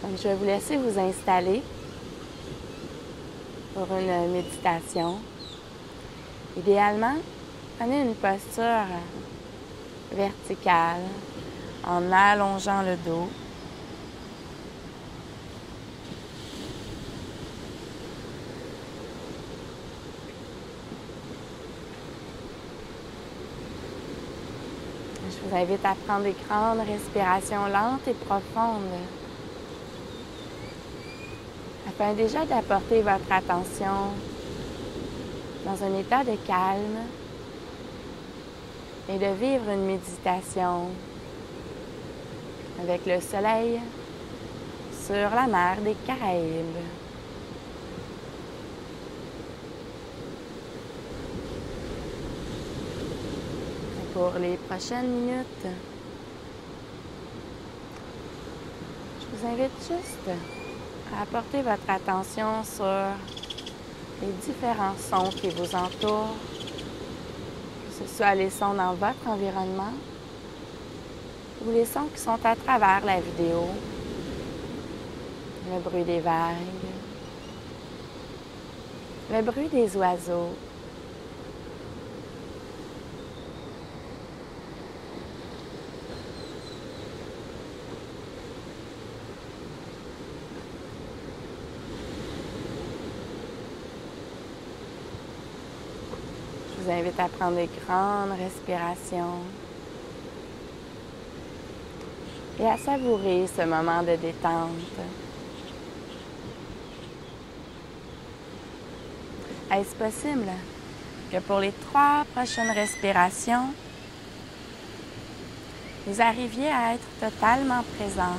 Donc, je vais vous laisser vous installer pour une méditation. Idéalement, prenez une posture verticale en allongeant le dos. Je vous invite à prendre des grandes respirations lentes et profondes afin déjà d'apporter votre attention dans un état de calme et de vivre une méditation avec le soleil sur la mer des Caraïbes. Pour les prochaines minutes, je vous invite juste à apporter votre attention sur les différents sons qui vous entourent, que ce soit les sons dans votre environnement ou les sons qui sont à travers la vidéo, le bruit des vagues, le bruit des oiseaux. Je vous invite à prendre des grandes respirations et à savourer ce moment de détente. Est-ce possible que pour les 3 prochaines respirations, vous arriviez à être totalement présent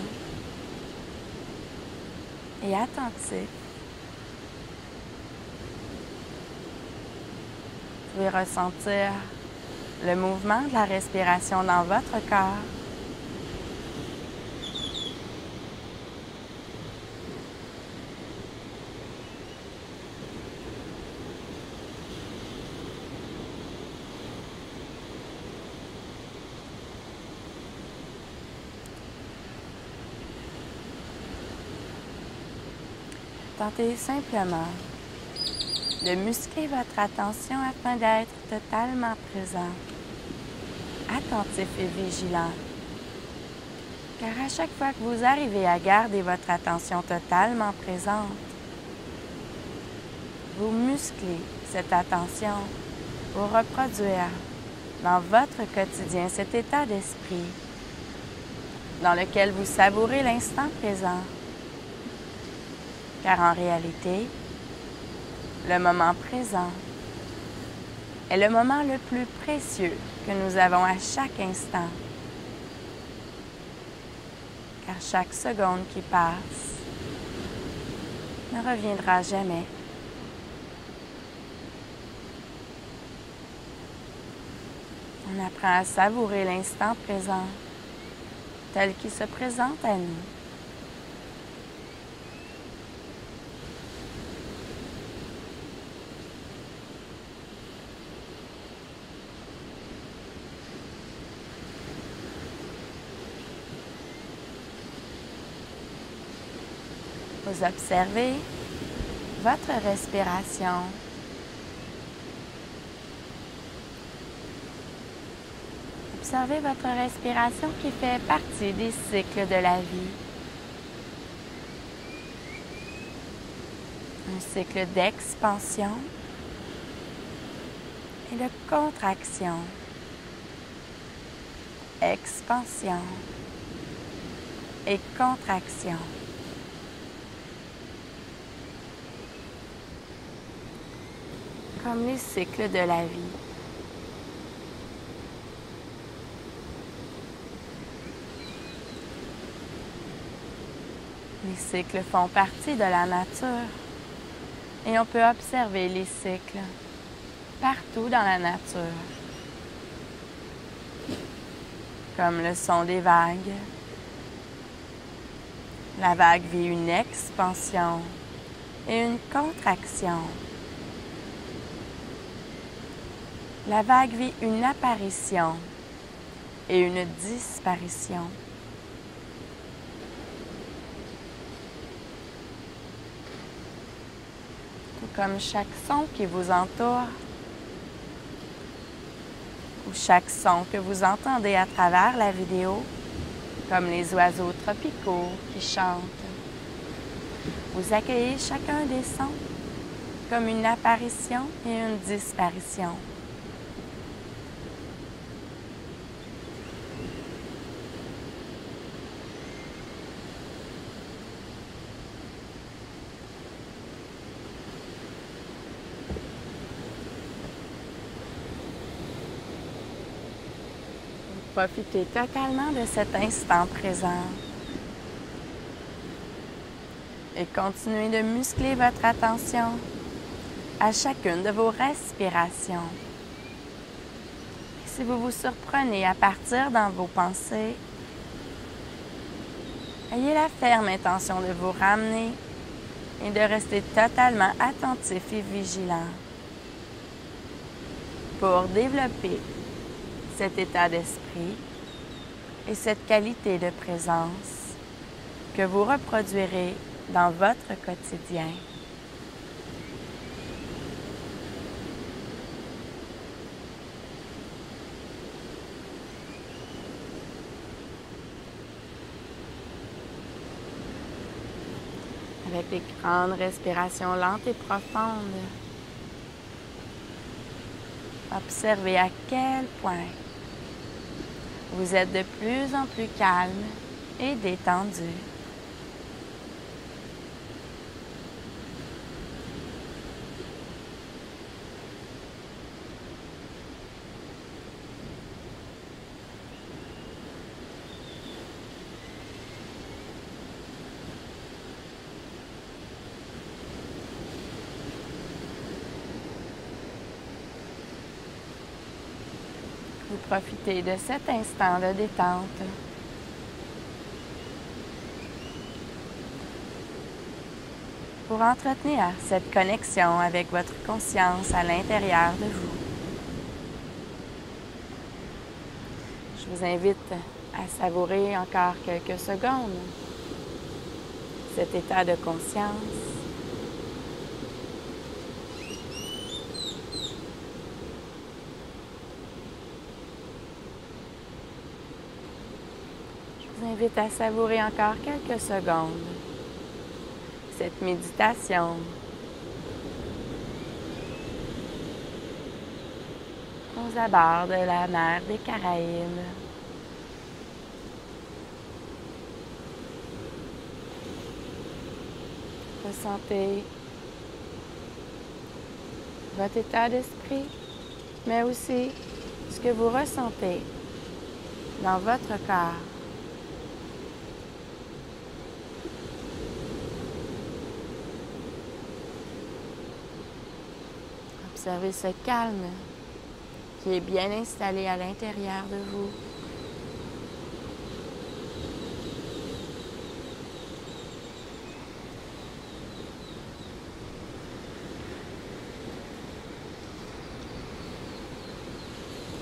et attentif? Vous pouvez ressentir le mouvement de la respiration dans votre corps. Tentez simplement de muscler votre attention afin d'être totalement présent, attentif et vigilant. Car à chaque fois que vous arrivez à garder votre attention totalement présente, vous musclez cette attention pour reproduire dans votre quotidien cet état d'esprit dans lequel vous savourez l'instant présent. Car en réalité, le moment présent est le moment le plus précieux que nous avons à chaque instant. Car chaque seconde qui passe ne reviendra jamais. On apprend à savourer l'instant présent tel qu'il se présente à nous. Vous observez votre respiration. Observez votre respiration qui fait partie des cycles de la vie. Un cycle d'expansion et de contraction. Expansion et contraction. Comme les cycles de la vie. Les cycles font partie de la nature et on peut observer les cycles partout dans la nature, comme le son des vagues. La vague vit une expansion et une contraction. La vague vit une apparition et une disparition. comme chaque son qui vous entoure ou chaque son que vous entendez à travers la vidéo, comme les oiseaux tropicaux qui chantent. Vous accueillez chacun des sons comme une apparition et une disparition. Profitez totalement de cet instant présent et continuez de muscler votre attention à chacune de vos respirations. Si vous vous surprenez à partir dans vos pensées, ayez la ferme intention de vous ramener et de rester totalement attentif et vigilant pour développer cet état d'esprit et cette qualité de présence que vous reproduirez dans votre quotidien. Avec des grandes respirations lentes et profondes, observez à quel point vous êtes de plus en plus calme et détendu. Vous profitez de cet instant de détente pour entretenir cette connexion avec votre conscience à l'intérieur de vous. Je vous invite à savourer encore quelques secondes cet état de conscience. Je vous invite à savourer encore quelques secondes cette méditation aux abords de la mer des Caraïbes. Ressentez votre état d'esprit, mais aussi ce que vous ressentez dans votre corps. Observez ce calme qui est bien installé à l'intérieur de vous.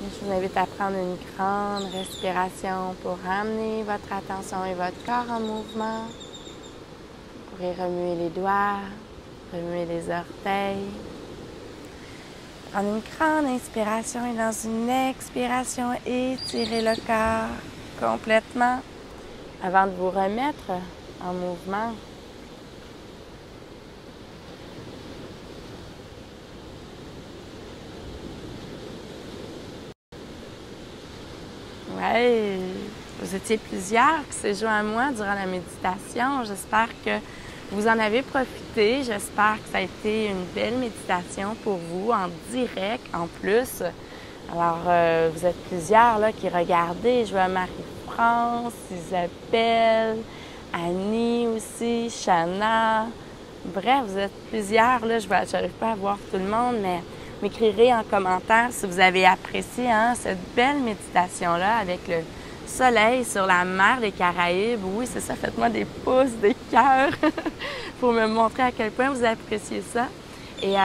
Je vous invite à prendre une grande respiration pour ramener votre attention et votre corps en mouvement. Vous pourrez remuer les doigts, remuer les orteils. Prendre une grande inspiration et dans une expiration, étirez le corps complètement avant de vous remettre en mouvement. Oui, vous étiez plusieurs qui s'est joints à moi durant la méditation. J'espère que vous en avez profité. J'espère que ça a été une belle méditation pour vous, en direct en plus. Alors, vous êtes plusieurs là, qui regardez. Je vois Marie-France, Isabelle, Annie aussi, Chana. Bref, vous êtes plusieurs. Là, je n'arrive pas à voir tout le monde, mais m'écrirez en commentaire si vous avez apprécié cette belle méditation-là avec le soleil sur la mer des Caraïbes. Oui, c'est ça, faites-moi des pouces, des cœurs pour me montrer à quel point vous appréciez ça. Et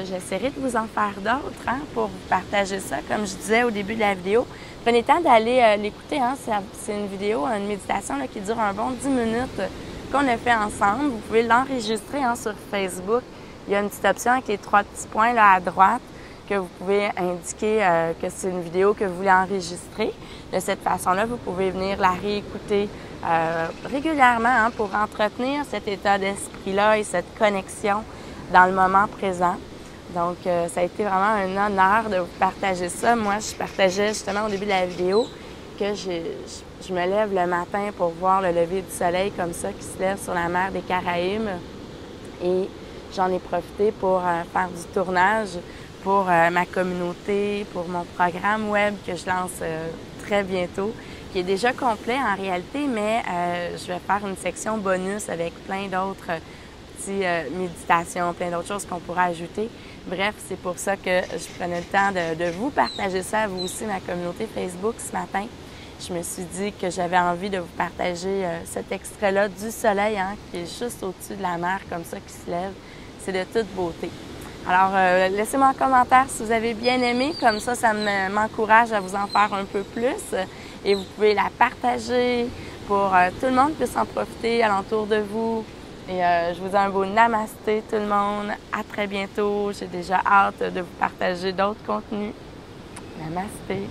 j'essaierai de vous en faire d'autres pour vous partager ça. Comme je disais au début de la vidéo, prenez le temps d'aller l'écouter. C'est une vidéo, une méditation là, qui dure un bon 10 minutes qu'on a fait ensemble. Vous pouvez l'enregistrer sur Facebook il y a une petite option avec les 3 petits points là à droite que vous pouvez indiquer que c'est une vidéo que vous voulez enregistrer. De cette façon-là, vous pouvez venir la réécouter régulièrement hein, pour entretenir cet état d'esprit-là et cette connexion dans le moment présent. Donc, ça a été vraiment un honneur de vous partager ça. Moi, je partageais justement au début de la vidéo que je me lève le matin pour voir le lever du soleil comme ça qui se lève sur la mer des Caraïbes. Et j'en ai profité pour faire du tournage pour ma communauté, pour mon programme web que je lance très bientôt, qui est déjà complet en réalité, mais je vais faire une section bonus avec plein d'autres petites méditations, plein d'autres choses qu'on pourra ajouter. Bref, c'est pour ça que je prenais le temps de vous partager ça à vous aussi, ma communauté Facebook ce matin. Je me suis dit que j'avais envie de vous partager cet extrait-là du soleil hein, qui est juste au-dessus de la mer, comme ça, qui se lève. C'est de toute beauté. Alors, laissez-moi un commentaire si vous avez bien aimé. Comme ça m'encourage à vous en faire un peu plus. Et vous pouvez la partager pour tout le monde puisse en profiter alentour de vous. Et je vous dis un beau namasté tout le monde. À très bientôt. J'ai déjà hâte de vous partager d'autres contenus. Namasté.